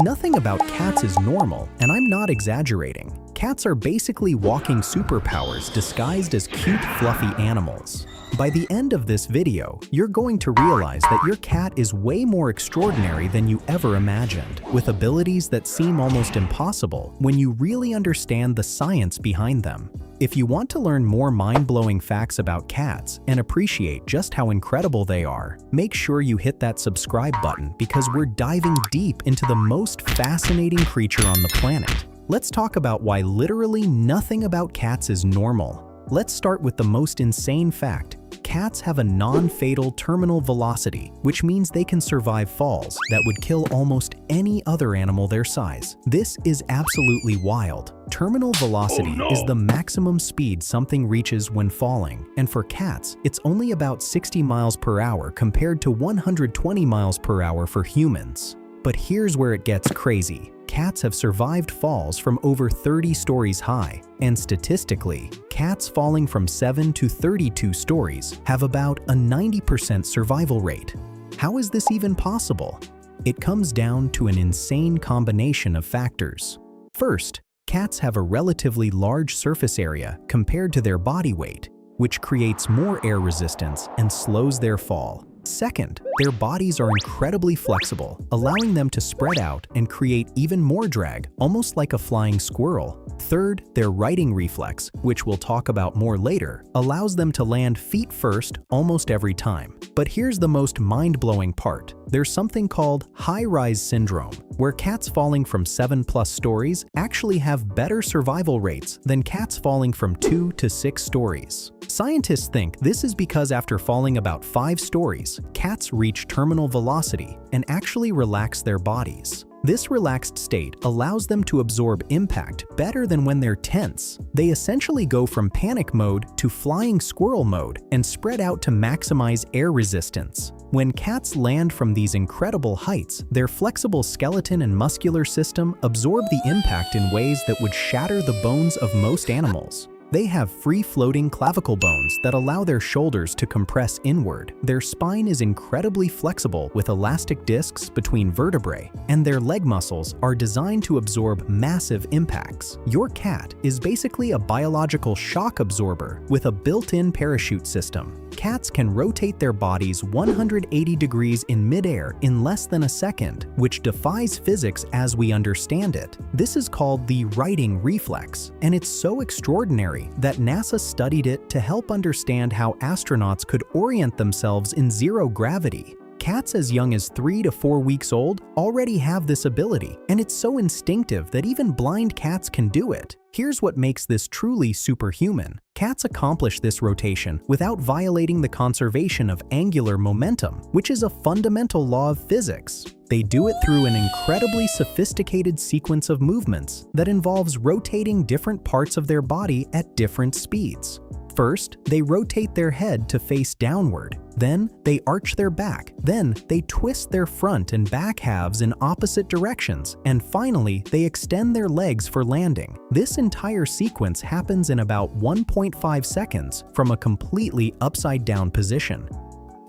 Nothing about cats is normal, and I'm not exaggerating. Cats are basically walking superpowers disguised as cute, fluffy animals. By the end of this video, you're going to realize that your cat is way more extraordinary than you ever imagined, with abilities that seem almost impossible when you really understand the science behind them. If you want to learn more mind-blowing facts about cats and appreciate just how incredible they are, make sure you hit that subscribe button because we're diving deep into the most fascinating creature on the planet. Let's talk about why literally nothing about cats is normal. Let's start with the most insane fact. Cats have a non-fatal terminal velocity, which means they can survive falls that would kill almost any other animal their size. This is absolutely wild. Terminal velocity is the maximum speed something reaches when falling, and for cats, it's only about 60 miles per hour compared to 120 miles per hour for humans. But here's where it gets crazy. Cats have survived falls from over 30 stories high, and statistically, cats falling from 7 to 32 stories have about a 90% survival rate. How is this even possible? It comes down to an insane combination of factors. First, cats have a relatively large surface area compared to their body weight, which creates more air resistance and slows their fall. Second, their bodies are incredibly flexible, allowing them to spread out and create even more drag, almost like a flying squirrel. Third, their riding reflex, which we'll talk about more later, allows them to land feet first almost every time. But here's the most mind-blowing part. There's something called high-rise syndrome, where cats falling from 7+ stories actually have better survival rates than cats falling from 2 to 6 stories. Scientists think this is because after falling about 5 stories, cats reach terminal velocity and actually relax their bodies. This relaxed state allows them to absorb impact better than when they're tense. They essentially go from panic mode to flying squirrel mode and spread out to maximize air resistance. When cats land from these incredible heights, their flexible skeleton and muscular system absorb the impact in ways that would shatter the bones of most animals. They have free-floating clavicle bones that allow their shoulders to compress inward. Their spine is incredibly flexible with elastic discs between vertebrae, and their leg muscles are designed to absorb massive impacts. Your cat is basically a biological shock absorber with a built-in parachute system. Cats can rotate their bodies 180 degrees in midair in less than a second, which defies physics as we understand it. This is called the riding reflex, and it's so extraordinary that NASA studied it to help understand how astronauts could orient themselves in zero gravity. Cats as young as 3 to 4 weeks old already have this ability, and it's so instinctive that even blind cats can do it. Here's what makes this truly superhuman. Cats accomplish this rotation without violating the conservation of angular momentum, which is a fundamental law of physics. They do it through an incredibly sophisticated sequence of movements that involves rotating different parts of their body at different speeds. First, they rotate their head to face downward. Then, they arch their back. Then, they twist their front and back halves in opposite directions. And finally, they extend their legs for landing. This entire sequence happens in about 1.5 seconds from a completely upside-down position.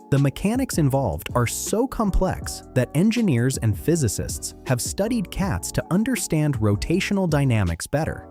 The mechanics involved are so complex that engineers and physicists have studied cats to understand rotational dynamics better.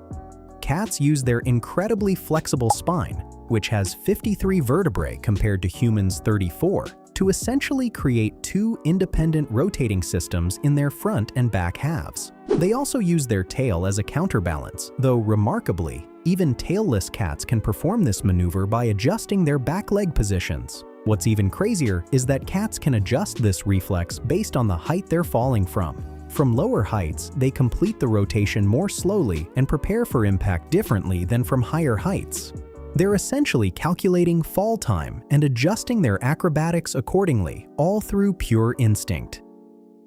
Cats use their incredibly flexible spine, which has 53 vertebrae compared to humans' 34, to essentially create 2 independent rotating systems in their front and back halves. They also use their tail as a counterbalance, though remarkably, even tailless cats can perform this maneuver by adjusting their back leg positions. What's even crazier is that cats can adjust this reflex based on the height they're falling from. From lower heights, they complete the rotation more slowly and prepare for impact differently than from higher heights. They're essentially calculating fall time and adjusting their acrobatics accordingly, all through pure instinct.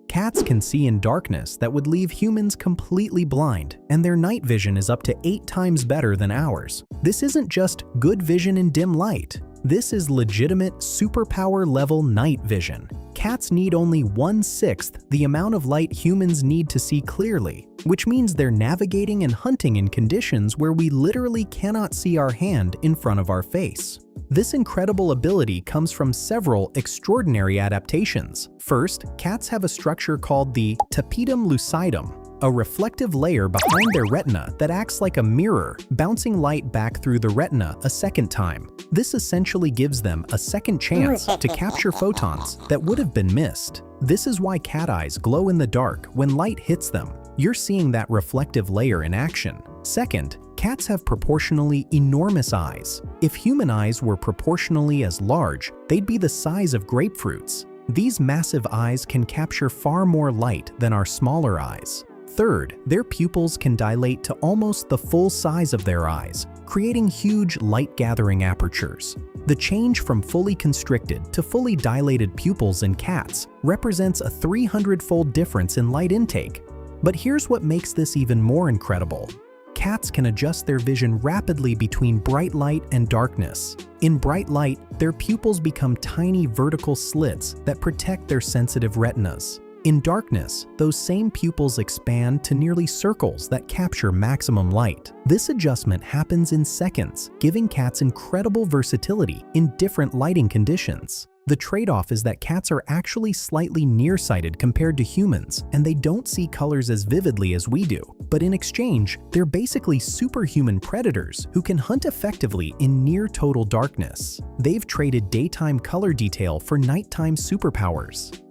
Cats can see in darkness that would leave humans completely blind, and their night vision is up to 8 times better than ours. This isn't just good vision in dim light. This is legitimate superpower-level night vision. Cats need only 1/6 the amount of light humans need to see clearly. which means they're navigating and hunting in conditions where we literally cannot see our hand in front of our face. This incredible ability comes from several extraordinary adaptations. First, cats have a structure called the tapetum lucidum, a reflective layer behind their retina that acts like a mirror, bouncing light back through the retina a second time. This essentially gives them a second chance to capture photons that would have been missed. This is why cat eyes glow in the dark when light hits them. You're seeing that reflective layer in action. Second, cats have proportionally enormous eyes. If human eyes were proportionally as large, they'd be the size of grapefruits. These massive eyes can capture far more light than our smaller eyes. Third, their pupils can dilate to almost the full size of their eyes, creating huge light-gathering apertures. The change from fully constricted to fully dilated pupils in cats represents a 300-fold difference in light intake. But here's what makes this even more incredible. Cats can adjust their vision rapidly between bright light and darkness. In bright light, their pupils become tiny vertical slits that protect their sensitive retinas. In darkness, those same pupils expand to nearly circles that capture maximum light. This adjustment happens in seconds, giving cats incredible versatility in different lighting conditions. The trade-off is that cats are actually slightly nearsighted compared to humans, and they don't see colors as vividly as we do. But in exchange, they're basically superhuman predators who can hunt effectively in near-total darkness. They've traded daytime color detail for nighttime superpowers.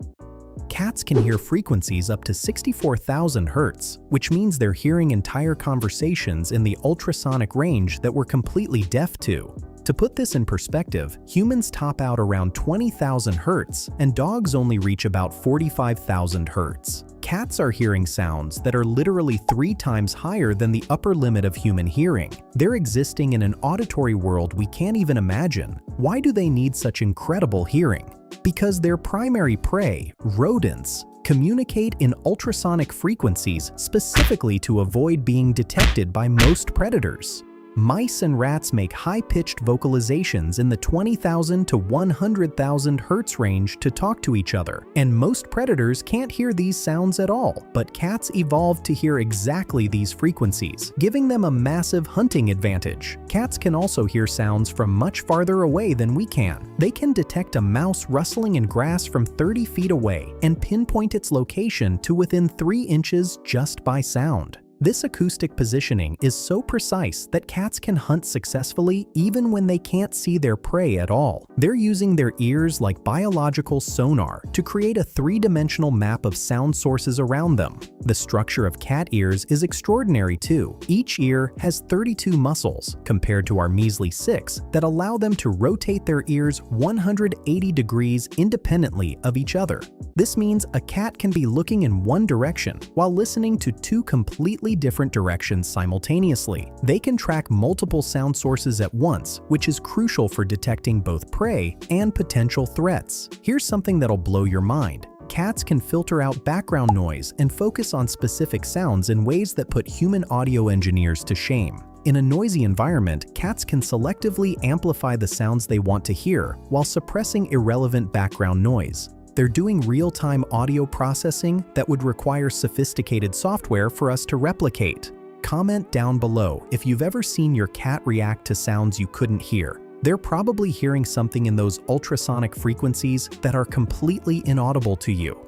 Cats can hear frequencies up to 64,000 Hz, which means they're hearing entire conversations in the ultrasonic range that we're completely deaf to. To put this in perspective, humans top out around 20,000 Hz, and dogs only reach about 45,000 Hz. Cats are hearing sounds that are literally 3 times higher than the upper limit of human hearing. They're existing in an auditory world we can't even imagine. Why do they need such incredible hearing? Because their primary prey, rodents, communicate in ultrasonic frequencies specifically to avoid being detected by most predators. Mice and rats make high-pitched vocalizations in the 20,000 to 100,000 Hz range to talk to each other, and most predators can't hear these sounds at all, but cats evolved to hear exactly these frequencies, giving them a massive hunting advantage. Cats can also hear sounds from much farther away than we can. They can detect a mouse rustling in grass from 30 feet away and pinpoint its location to within 3 inches just by sound. This acoustic positioning is so precise that cats can hunt successfully even when they can't see their prey at all. They're using their ears like biological sonar to create a 3-dimensional map of sound sources around them. The structure of cat ears is extraordinary too. Each ear has 32 muscles, compared to our measly 6, that allow them to rotate their ears 180 degrees independently of each other. This means a cat can be looking in one direction while listening to 2 completely different directions simultaneously. They can track multiple sound sources at once, which is crucial for detecting both prey and potential threats. Here's something that'll blow your mind. Cats can filter out background noise and focus on specific sounds in ways that put human audio engineers to shame. In a noisy environment, cats can selectively amplify the sounds they want to hear while suppressing irrelevant background noise. They're doing real-time audio processing that would require sophisticated software for us to replicate. Comment down below if you've ever seen your cat react to sounds you couldn't hear. They're probably hearing something in those ultrasonic frequencies that are completely inaudible to you.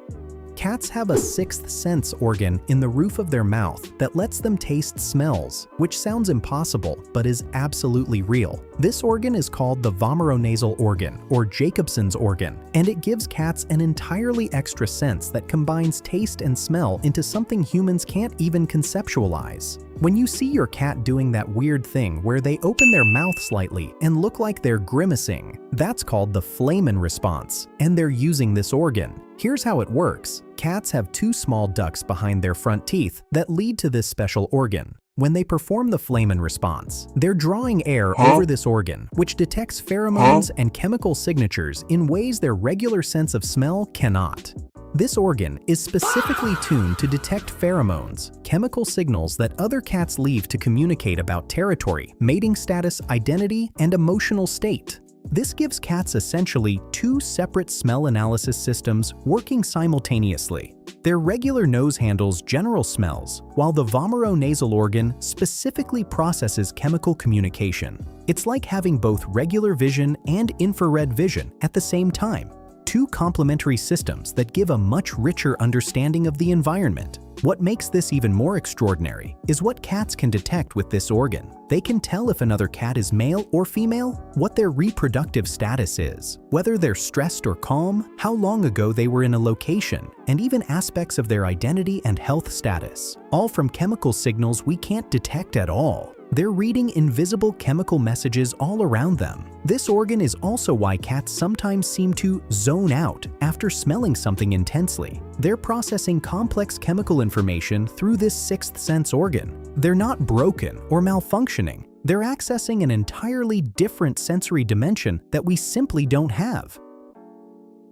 Cats have a 6th sense organ in the roof of their mouth that lets them taste smells, which sounds impossible but is absolutely real. This organ is called the vomeronasal organ, or Jacobson's organ, and it gives cats an entirely extra sense that combines taste and smell into something humans can't even conceptualize. When you see your cat doing that weird thing where they open their mouth slightly and look like they're grimacing, that's called the feline response, and they're using this organ. Here's how it works. Cats have 2 small ducts behind their front teeth that lead to this special organ. When they perform the feline response, they're drawing air over this organ, which detects pheromones and chemical signatures in ways their regular sense of smell cannot. This organ is specifically tuned to detect pheromones, chemical signals that other cats leave to communicate about territory, mating status, identity, and emotional state. This gives cats essentially two separate smell analysis systems working simultaneously. Their regular nose handles general smells, while the vomeronasal organ specifically processes chemical communication. It's like having both regular vision and infrared vision at the same time. Two complementary systems that give a much richer understanding of the environment. What makes this even more extraordinary is what cats can detect with this organ. They can tell if another cat is male or female, what their reproductive status is, whether they're stressed or calm, how long ago they were in a location, and even aspects of their identity and health status, all from chemical signals we can't detect at all. They're reading invisible chemical messages all around them. This organ is also why cats sometimes seem to zone out after smelling something intensely. They're processing complex chemical information through this sixth sense organ. They're not broken or malfunctioning. They're accessing an entirely different sensory dimension that we simply don't have.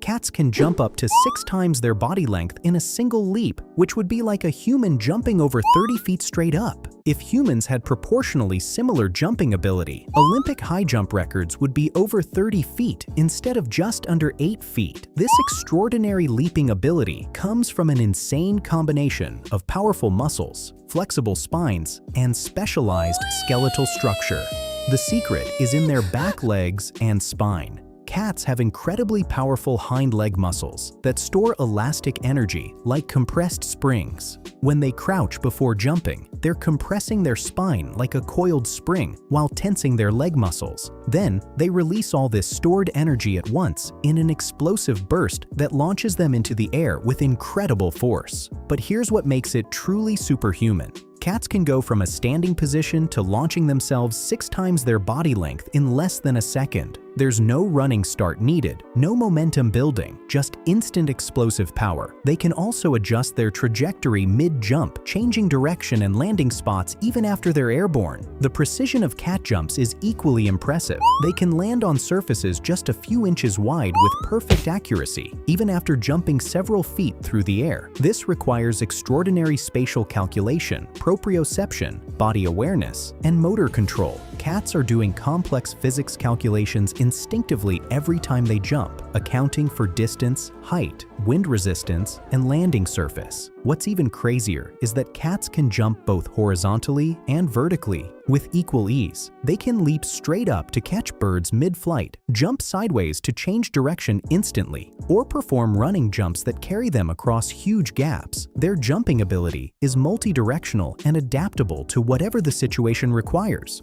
Cats can jump up to 6 times their body length in a single leap, which would be like a human jumping over 30 feet straight up. If humans had proportionally similar jumping ability, Olympic high jump records would be over 30 feet instead of just under 8 feet. This extraordinary leaping ability comes from an insane combination of powerful muscles, flexible spines, and specialized skeletal structure. The secret is in their back legs and spine. Cats have incredibly powerful hind leg muscles that store elastic energy like compressed springs. When they crouch before jumping, they're compressing their spine like a coiled spring while tensing their leg muscles. Then, they release all this stored energy at once in an explosive burst that launches them into the air with incredible force. But here's what makes it truly superhuman. Cats can go from a standing position to launching themselves 6 times their body length in less than a second. There's no running start needed, no momentum building, just instant explosive power. They can also adjust their trajectory mid-jump, changing direction and landing spots even after they're airborne. The precision of cat jumps is equally impressive. They can land on surfaces just a few inches wide with perfect accuracy, even after jumping several feet through the air. This requires extraordinary spatial calculation, proprioception, body awareness, and motor control. Cats are doing complex physics calculations instinctively every time they jump, accounting for distance, height, wind resistance, and landing surface. What's even crazier is that cats can jump both horizontally and vertically with equal ease. They can leap straight up to catch birds mid-flight, jump sideways to change direction instantly, or perform running jumps that carry them across huge gaps. Their jumping ability is multi-directional and adaptable to whatever the situation requires.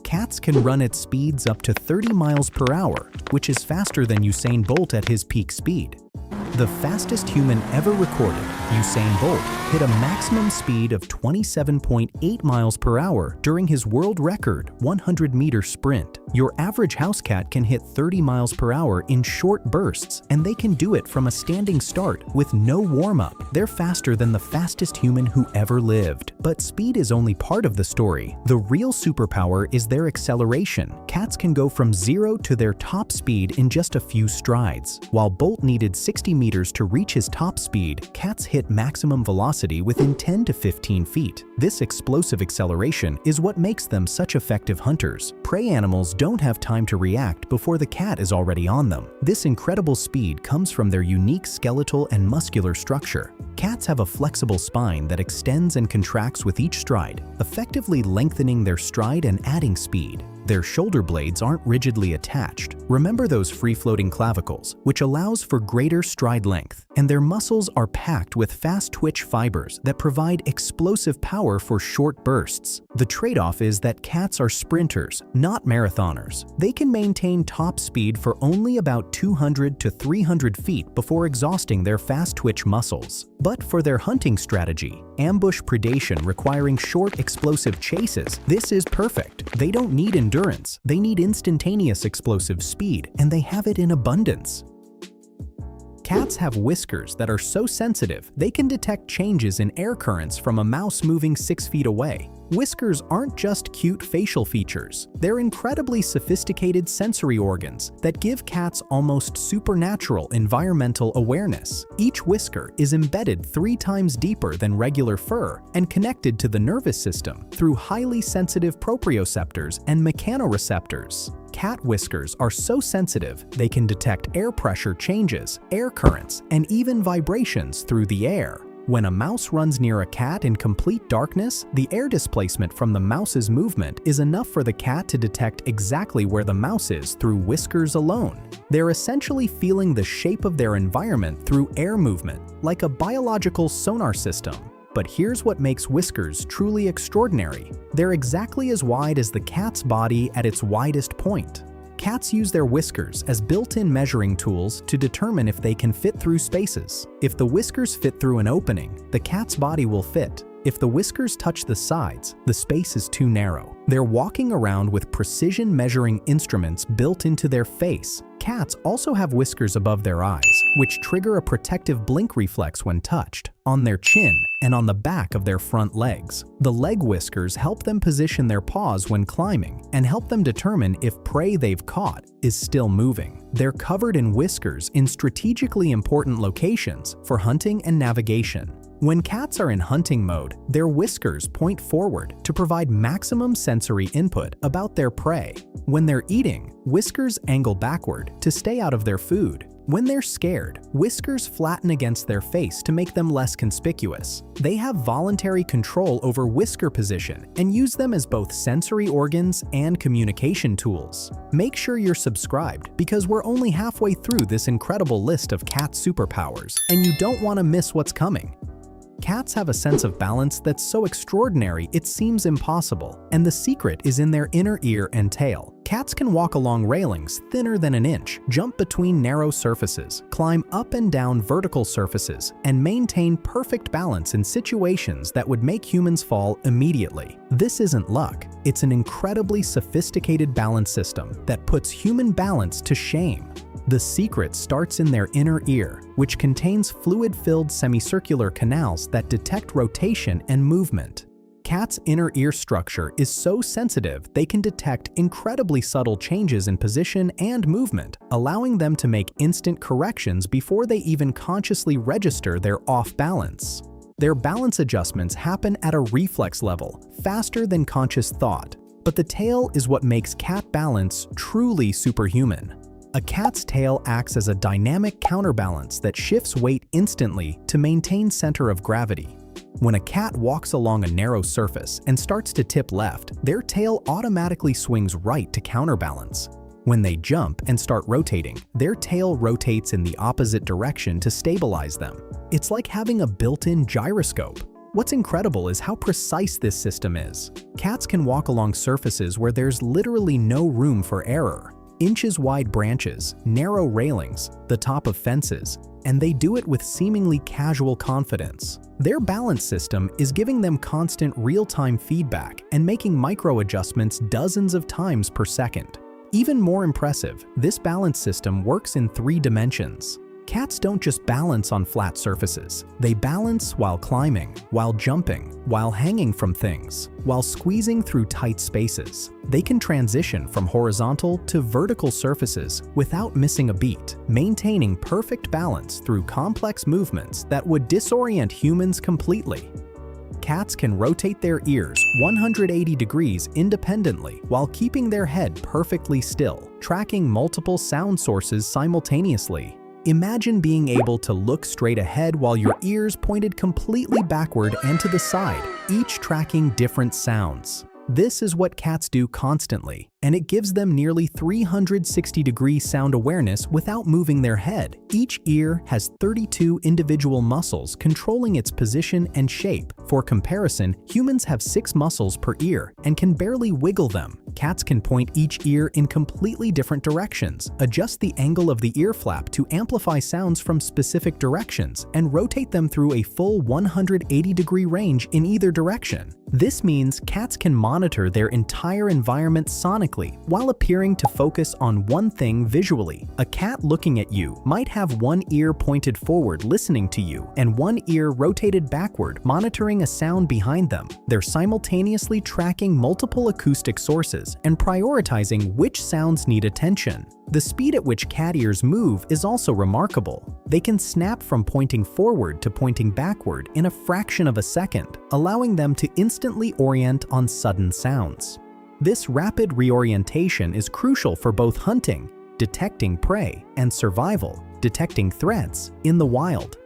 Cats can run at speeds up to 30 miles per hour, which is faster than Usain Bolt at his peak speed. The fastest human ever recorded, Usain Bolt, hit a maximum speed of 27.8 miles per hour during his world record 100-meter sprint. Your average house cat can hit 30 miles per hour in short bursts, and they can do it from a standing start with no warm-up. They're faster than the fastest human who ever lived. But speed is only part of the story. The real superpower is their acceleration. Cats can go from 0 to their top speed in just a few strides. While Bolt needed 60 meters to reach his top speed, cats hit maximum velocity within 10 to 15 feet. This explosive acceleration is what makes them such effective hunters. Prey animals don't have time to react before the cat is already on them. This incredible speed comes from their unique skeletal and muscular structure. Cats have a flexible spine that extends and contracts with each stride, effectively lengthening their stride and adding speed. Their shoulder blades aren't rigidly attached. Remember those free-floating clavicles, which allows for greater stride length. And their muscles are packed with fast-twitch fibers that provide explosive power for short bursts. The trade-off is that cats are sprinters, not marathoners. They can maintain top speed for only about 200 to 300 feet before exhausting their fast-twitch muscles. But for their hunting strategy, ambush predation requiring short explosive chases, this is perfect. They don't need endurance, they need instantaneous explosive speed, and they have it in abundance. Cats have whiskers that are so sensitive they can detect changes in air currents from a mouse moving 6 feet away. Whiskers aren't just cute facial features. They're incredibly sophisticated sensory organs that give cats almost supernatural environmental awareness. Each whisker is embedded 3 times deeper than regular fur and connected to the nervous system through highly sensitive proprioceptors and mechanoreceptors. Cat whiskers are so sensitive they can detect air pressure changes, air currents, and even vibrations through the air. When a mouse runs near a cat in complete darkness, the air displacement from the mouse's movement is enough for the cat to detect exactly where the mouse is through whiskers alone. They're essentially feeling the shape of their environment through air movement, like a biological sonar system. But here's what makes whiskers truly extraordinary. They're exactly as wide as the cat's body at its widest point. Cats use their whiskers as built-in measuring tools to determine if they can fit through spaces. If the whiskers fit through an opening, the cat's body will fit. If the whiskers touch the sides, the space is too narrow. They're walking around with precision measuring instruments built into their face. Cats also have whiskers above their eyes, which trigger a protective blink reflex when touched, on their chin, and on the back of their front legs. The leg whiskers help them position their paws when climbing and help them determine if prey they've caught is still moving. They're covered in whiskers in strategically important locations for hunting and navigation. When cats are in hunting mode, their whiskers point forward to provide maximum sensory input about their prey. When they're eating, whiskers angle backward to stay out of their food. When they're scared, whiskers flatten against their face to make them less conspicuous. They have voluntary control over whisker position and use them as both sensory organs and communication tools. Make sure you're subscribed because we're only halfway through this incredible list of cat superpowers, and you don't want to miss what's coming. Cats have a sense of balance that's so extraordinary it seems impossible, and the secret is in their inner ear and tail. Cats can walk along railings thinner than an inch, jump between narrow surfaces, climb up and down vertical surfaces, and maintain perfect balance in situations that would make humans fall immediately. This isn't luck. It's an incredibly sophisticated balance system that puts human balance to shame. The secret starts in their inner ear, which contains fluid-filled semicircular canals that detect rotation and movement. Cats' inner ear structure is so sensitive they can detect incredibly subtle changes in position and movement, allowing them to make instant corrections before they even consciously register their off-balance. Their balance adjustments happen at a reflex level, faster than conscious thought. But the tail is what makes cat balance truly superhuman. A cat's tail acts as a dynamic counterbalance that shifts weight instantly to maintain center of gravity. When a cat walks along a narrow surface and starts to tip left, their tail automatically swings right to counterbalance. When they jump and start rotating, their tail rotates in the opposite direction to stabilize them. It's like having a built-in gyroscope. What's incredible is how precise this system is. Cats can walk along surfaces where there's literally no room for error. Inches-wide branches, narrow railings, the top of fences, and they do it with seemingly casual confidence. Their balance system is giving them constant real-time feedback and making micro-adjustments dozens of times per second. Even more impressive, this balance system works in 3 dimensions. Cats don't just balance on flat surfaces. They balance while climbing, while jumping, while hanging from things, while squeezing through tight spaces. They can transition from horizontal to vertical surfaces without missing a beat, maintaining perfect balance through complex movements that would disorient humans completely. Cats can rotate their ears 180 degrees independently while keeping their head perfectly still, tracking multiple sound sources simultaneously. Imagine being able to look straight ahead while your ears pointed completely backward and to the side, each tracking different sounds. This is what cats do constantly, and it gives them nearly 360-degree sound awareness without moving their head. Each ear has 32 individual muscles controlling its position and shape. For comparison, humans have 6 muscles per ear and can barely wiggle them. Cats can point each ear in completely different directions, adjust the angle of the ear flap to amplify sounds from specific directions, and rotate them through a full 180-degree range in either direction. This means cats can monitor their entire environment sonically while appearing to focus on one thing visually. A cat looking at you might have one ear pointed forward listening to you and one ear rotated backward monitoring a sound behind them. They're simultaneously tracking multiple acoustic sources and prioritizing which sounds need attention. The speed at which cat ears move is also remarkable. They can snap from pointing forward to pointing backward in a fraction of a second, allowing them to instantly orient on sudden sounds. This rapid reorientation is crucial for both hunting, detecting prey, and survival, detecting threats in the wild.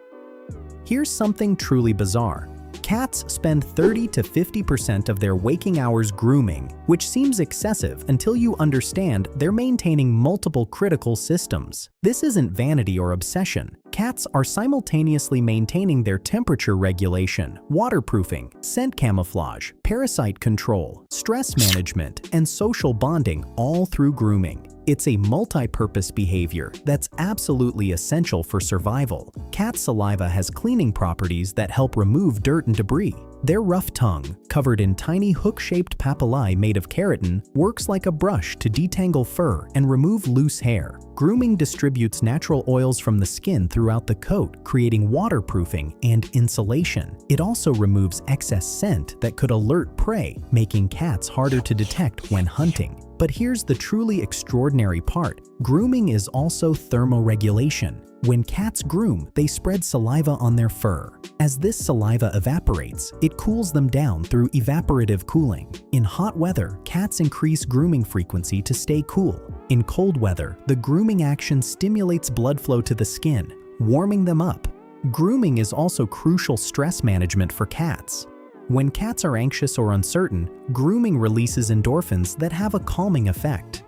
Here's something truly bizarre. Cats spend 30 to 50% of their waking hours grooming, which seems excessive until you understand they're maintaining multiple critical systems. This isn't vanity or obsession. Cats are simultaneously maintaining their temperature regulation, waterproofing, scent camouflage, parasite control, stress management, and social bonding all through grooming. It's a multi-purpose behavior that's absolutely essential for survival. Cat saliva has cleaning properties that help remove dirt and debris. Their rough tongue, covered in tiny hook-shaped papillae made of keratin, works like a brush to detangle fur and remove loose hair. Grooming distributes natural oils from the skin throughout the coat, creating waterproofing and insulation. It also removes excess scent that could alert prey, making cats harder to detect when hunting. But here's the truly extraordinary part. Grooming is also thermoregulation. When cats groom, they spread saliva on their fur. As this saliva evaporates, it cools them down through evaporative cooling. In hot weather, cats increase grooming frequency to stay cool. In cold weather, the grooming action stimulates blood flow to the skin, warming them up. Grooming is also crucial stress management for cats. When cats are anxious or uncertain, grooming releases endorphins that have a calming effect.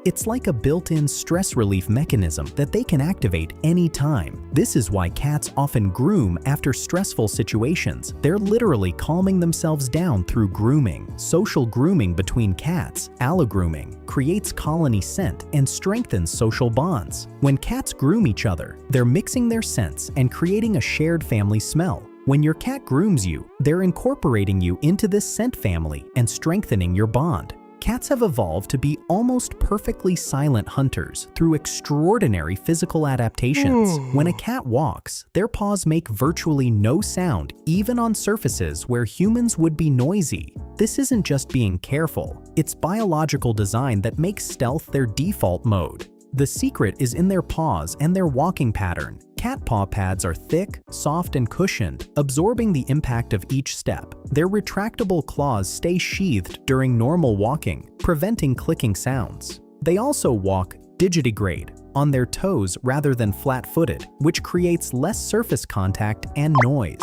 It's like a built-in stress relief mechanism that they can activate anytime. This is why cats often groom after stressful situations. They're literally calming themselves down through grooming. Social grooming between cats, allogrooming, creates colony scent and strengthens social bonds. When cats groom each other, they're mixing their scents and creating a shared family smell. When your cat grooms you, they're incorporating you into this scent family and strengthening your bond. Cats have evolved to be almost perfectly silent hunters through extraordinary physical adaptations. When a cat walks, their paws make virtually no sound, even on surfaces where humans would be noisy. This isn't just being careful, it's biological design that makes stealth their default mode. The secret is in their paws and their walking pattern. Cat paw pads are thick, soft, and cushioned, absorbing the impact of each step. Their retractable claws stay sheathed during normal walking, preventing clicking sounds. They also walk digitigrade, on their toes rather than flat-footed, which creates less surface contact and noise.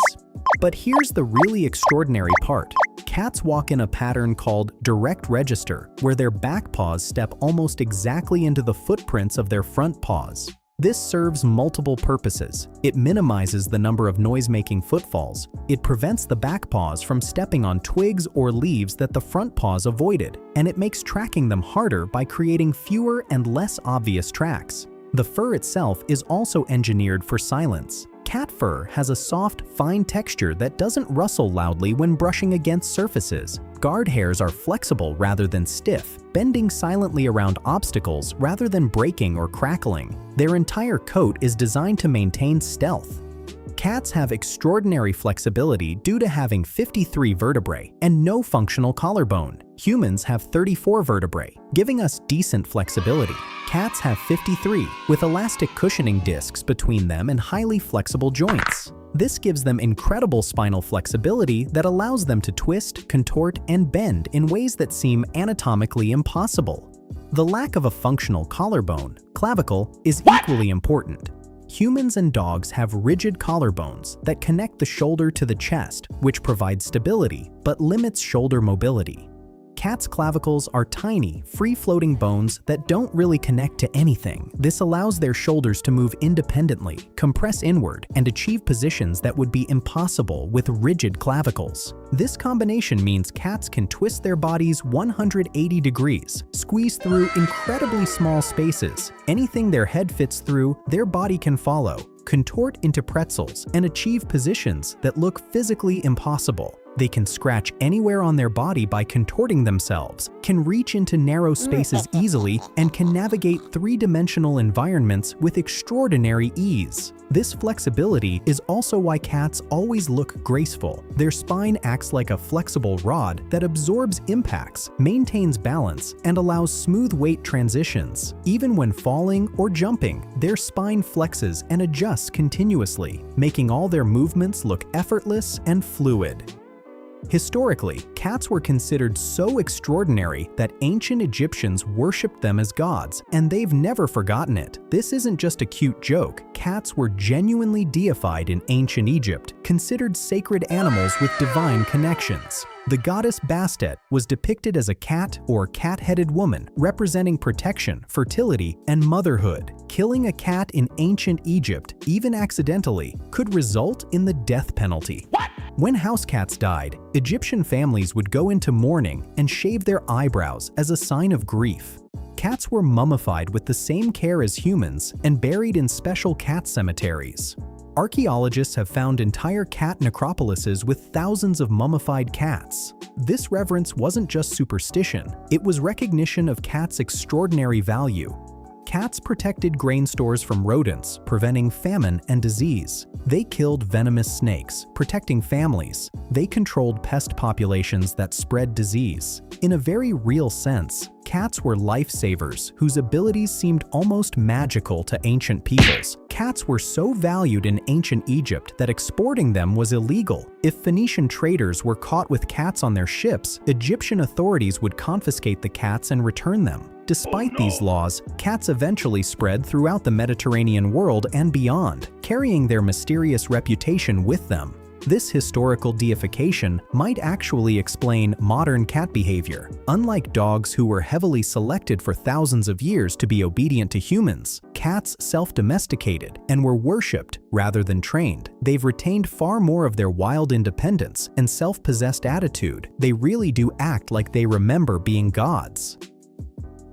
But here's the really extraordinary part. Cats walk in a pattern called direct register, where their back paws step almost exactly into the footprints of their front paws. This serves multiple purposes. It minimizes the number of noise-making footfalls. It prevents the back paws from stepping on twigs or leaves that the front paws avoided, and it makes tracking them harder by creating fewer and less obvious tracks. The fur itself is also engineered for silence. Cat fur has a soft, fine texture that doesn't rustle loudly when brushing against surfaces. Guard hairs are flexible rather than stiff, bending silently around obstacles rather than breaking or crackling. Their entire coat is designed to maintain stealth. Cats have extraordinary flexibility due to having 53 vertebrae and no functional collarbone. Humans have 34 vertebrae, giving us decent flexibility. Cats have 53, with elastic cushioning discs between them and highly flexible joints. This gives them incredible spinal flexibility that allows them to twist, contort, and bend in ways that seem anatomically impossible. The lack of a functional collarbone, clavicle, is equally important. Humans and dogs have rigid collarbones that connect the shoulder to the chest, which provides stability but limits shoulder mobility. Cats' clavicles are tiny, free-floating bones that don't really connect to anything. This allows their shoulders to move independently, compress inward, and achieve positions that would be impossible with rigid clavicles. This combination means cats can twist their bodies 180 degrees, squeeze through incredibly small spaces. Anything their head fits through, their body can follow, contort into pretzels, and achieve positions that look physically impossible. They can scratch anywhere on their body by contorting themselves, can reach into narrow spaces easily, and can navigate three-dimensional environments with extraordinary ease. This flexibility is also why cats always look graceful. Their spine acts like a flexible rod that absorbs impacts, maintains balance, and allows smooth weight transitions. Even when falling or jumping, their spine flexes and adjusts continuously, making all their movements look effortless and fluid. Historically, cats were considered so extraordinary that ancient Egyptians worshipped them as gods, and they've never forgotten it. This isn't just a cute joke. Cats were genuinely deified in ancient Egypt, considered sacred animals with divine connections. The goddess Bastet was depicted as a cat or cat-headed woman, representing protection, fertility, and motherhood. Killing a cat in ancient Egypt, even accidentally, could result in the death penalty. When house cats died, Egyptian families would go into mourning and shave their eyebrows as a sign of grief. Cats were mummified with the same care as humans and buried in special cat cemeteries. Archaeologists have found entire cat necropolises with thousands of mummified cats. This reverence wasn't just superstition, it was recognition of cats' extraordinary value. Cats protected grain stores from rodents, preventing famine and disease. They killed venomous snakes, protecting families. They controlled pest populations that spread disease. In a very real sense, cats were lifesavers whose abilities seemed almost magical to ancient peoples. Cats were so valued in ancient Egypt that exporting them was illegal. If Phoenician traders were caught with cats on their ships, Egyptian authorities would confiscate the cats and return them. Despite these laws, cats eventually spread throughout the Mediterranean world and beyond, carrying their mysterious reputation with them. This historical deification might actually explain modern cat behavior. Unlike dogs who were heavily selected for thousands of years to be obedient to humans, cats self-domesticated and were worshipped rather than trained. They've retained far more of their wild independence and self-possessed attitude. They really do act like they remember being gods.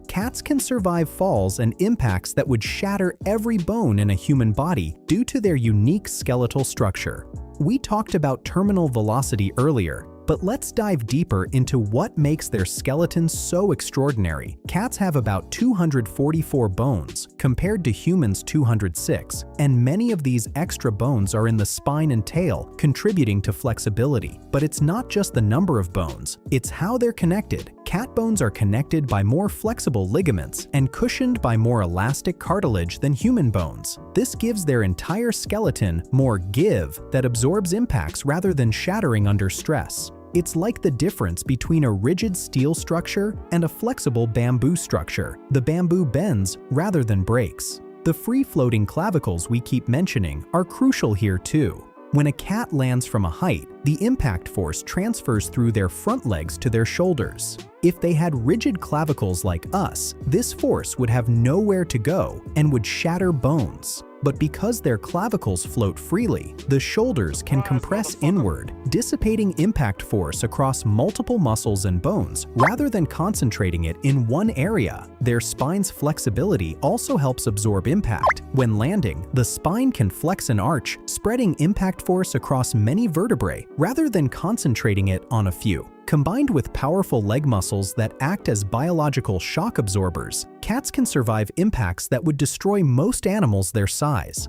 Cats can survive falls and impacts that would shatter every bone in a human body due to their unique skeletal structure. We talked about terminal velocity earlier, but let's dive deeper into what makes their skeletons so extraordinary. Cats have about 244 bones, compared to humans' 206, and many of these extra bones are in the spine and tail, contributing to flexibility. But it's not just the number of bones, it's how they're connected. Cat bones are connected by more flexible ligaments and cushioned by more elastic cartilage than human bones. This gives their entire skeleton more give that absorbs impacts rather than shattering under stress. It's like the difference between a rigid steel structure and a flexible bamboo structure. The bamboo bends rather than breaks. The free-floating clavicles we keep mentioning are crucial here too. When a cat lands from a height, the impact force transfers through their front legs to their shoulders. If they had rigid clavicles like us, this force would have nowhere to go and would shatter bones. But because their clavicles float freely, the shoulders can compress inward, dissipating impact force across multiple muscles and bones rather than concentrating it in one area. Their spine's flexibility also helps absorb impact. When landing, the spine can flex and arch, spreading impact force across many vertebrae rather than concentrating it on a few. Combined with powerful leg muscles that act as biological shock absorbers, cats can survive impacts that would destroy most animals their size.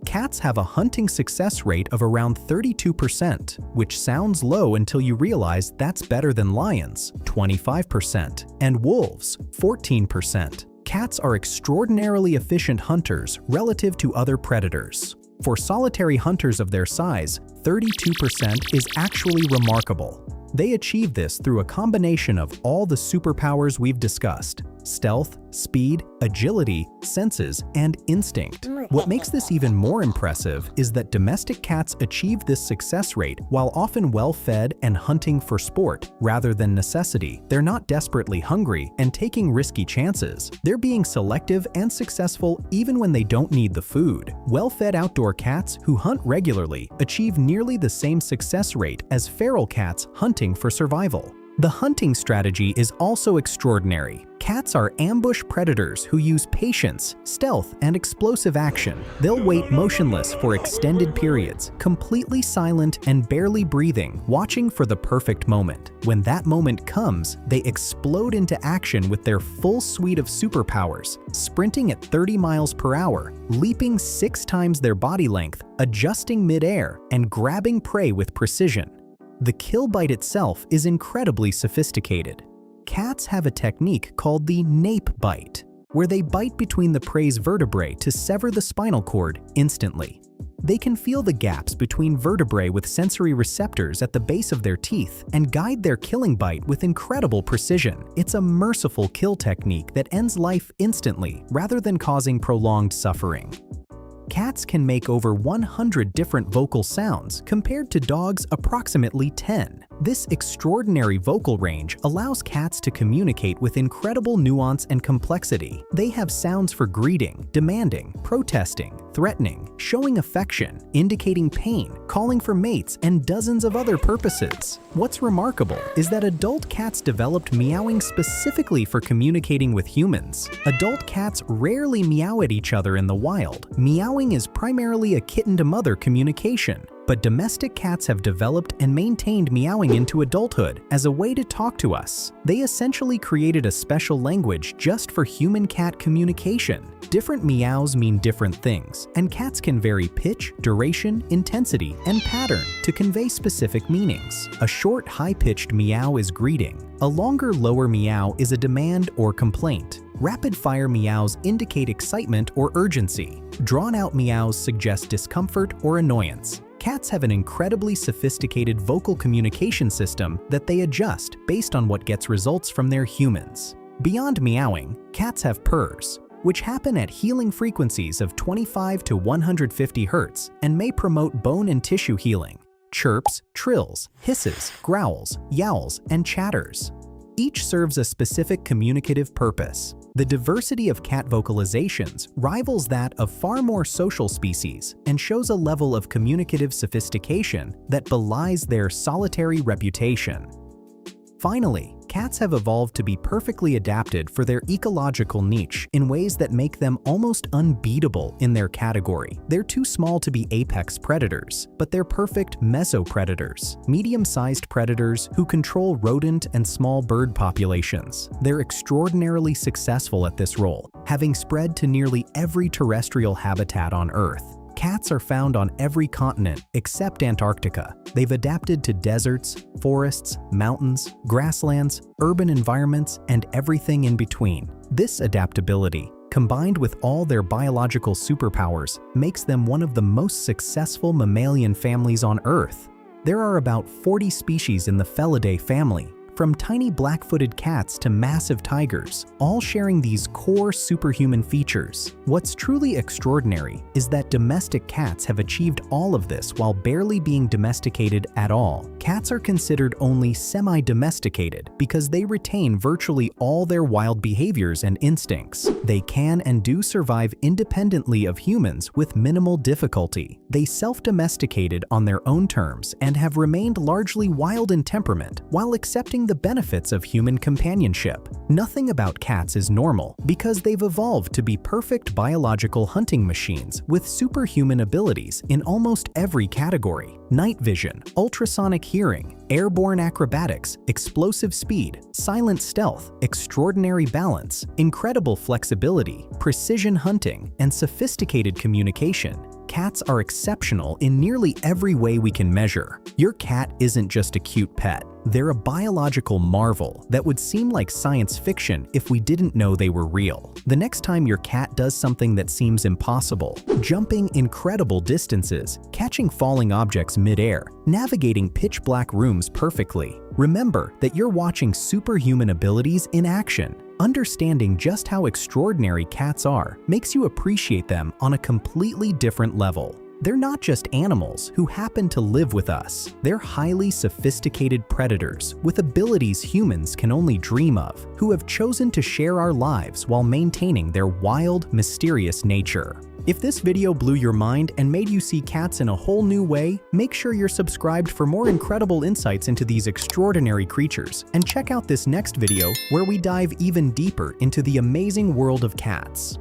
Cats have a hunting success rate of around 32%, which sounds low until you realize that's better than lions, 25%, and wolves, 14%. Cats are extraordinarily efficient hunters relative to other predators. For solitary hunters of their size, 32% is actually remarkable. They achieve this through a combination of all the superpowers we've discussed. stealth, speed, agility, senses, and instinct. What makes this even more impressive is that domestic cats achieve this success rate while often well-fed and hunting for sport rather than necessity. They're not desperately hungry and taking risky chances. They're being selective and successful even when they don't need the food. Well-fed outdoor cats who hunt regularly achieve nearly the same success rate as feral cats hunting for survival. The hunting strategy is also extraordinary. Cats are ambush predators who use patience, stealth, and explosive action. They'll wait motionless for extended periods, completely silent and barely breathing, watching for the perfect moment. When that moment comes, they explode into action with their full suite of superpowers, sprinting at 30 miles per hour, leaping 6 times their body length, adjusting mid-air, and grabbing prey with precision. The kill bite itself is incredibly sophisticated. Cats have a technique called the nape bite, where they bite between the prey's vertebrae to sever the spinal cord instantly. They can feel the gaps between vertebrae with sensory receptors at the base of their teeth and guide their killing bite with incredible precision. It's a merciful kill technique that ends life instantly rather than causing prolonged suffering. Cats can make over 100 different vocal sounds compared to dogs' approximately 10. This extraordinary vocal range allows cats to communicate with incredible nuance and complexity. They have sounds for greeting, demanding, protesting, threatening, showing affection, indicating pain, calling for mates, and dozens of other purposes. What's remarkable is that adult cats developed meowing specifically for communicating with humans. Adult cats rarely meow at each other in the wild. Meowing is primarily a kitten-to-mother communication, but domestic cats have developed and maintained meowing into adulthood as a way to talk to us. They essentially created a special language just for human-cat communication. Different meows mean different things, and cats can vary pitch, duration, intensity, and pattern to convey specific meanings. A short, high-pitched meow is greeting. A longer, lower meow is a demand or complaint. Rapid-fire meows indicate excitement or urgency. Drawn-out meows suggest discomfort or annoyance. Cats have an incredibly sophisticated vocal communication system that they adjust based on what gets results from their humans. Beyond meowing, cats have purrs, which happen at healing frequencies of 25 to 150 Hz and may promote bone and tissue healing. Chirps, trills, hisses, growls, yowls, and chatters. Each serves a specific communicative purpose. The diversity of cat vocalizations rivals that of far more social species and shows a level of communicative sophistication that belies their solitary reputation. Finally, cats have evolved to be perfectly adapted for their ecological niche in ways that make them almost unbeatable in their category. They're too small to be apex predators, but they're perfect mesopredators, medium-sized predators who control rodent and small bird populations. They're extraordinarily successful at this role, having spread to nearly every terrestrial habitat on Earth. Cats are found on every continent except Antarctica. They've adapted to deserts, forests, mountains, grasslands, urban environments, and everything in between. This adaptability, combined with all their biological superpowers, makes them one of the most successful mammalian families on Earth. There are about 40 species in the Felidae family, from tiny black-footed cats to massive tigers, all sharing these core superhuman features. What's truly extraordinary is that domestic cats have achieved all of this while barely being domesticated at all. Cats are considered only semi-domesticated because they retain virtually all their wild behaviors and instincts. They can and do survive independently of humans with minimal difficulty. They self-domesticated on their own terms and have remained largely wild in temperament while accepting the benefits of human companionship. Nothing about cats is normal because they've evolved to be perfect biological hunting machines with superhuman abilities in almost every category: night vision, ultrasonic hearing, airborne acrobatics, explosive speed, silent stealth, extraordinary balance, incredible flexibility, precision hunting, and sophisticated communication. Cats are exceptional in nearly every way we can measure. Your cat isn't just a cute pet. They're a biological marvel that would seem like science fiction if we didn't know they were real. The next time your cat does something that seems impossible, jumping incredible distances, catching falling objects mid-air, navigating pitch-black rooms perfectly, remember that you're watching superhuman abilities in action. Understanding just how extraordinary cats are makes you appreciate them on a completely different level. They're not just animals who happen to live with us. They're highly sophisticated predators with abilities humans can only dream of, who have chosen to share our lives while maintaining their wild, mysterious nature. If this video blew your mind and made you see cats in a whole new way, make sure you're subscribed for more incredible insights into these extraordinary creatures, and check out this next video where we dive even deeper into the amazing world of cats.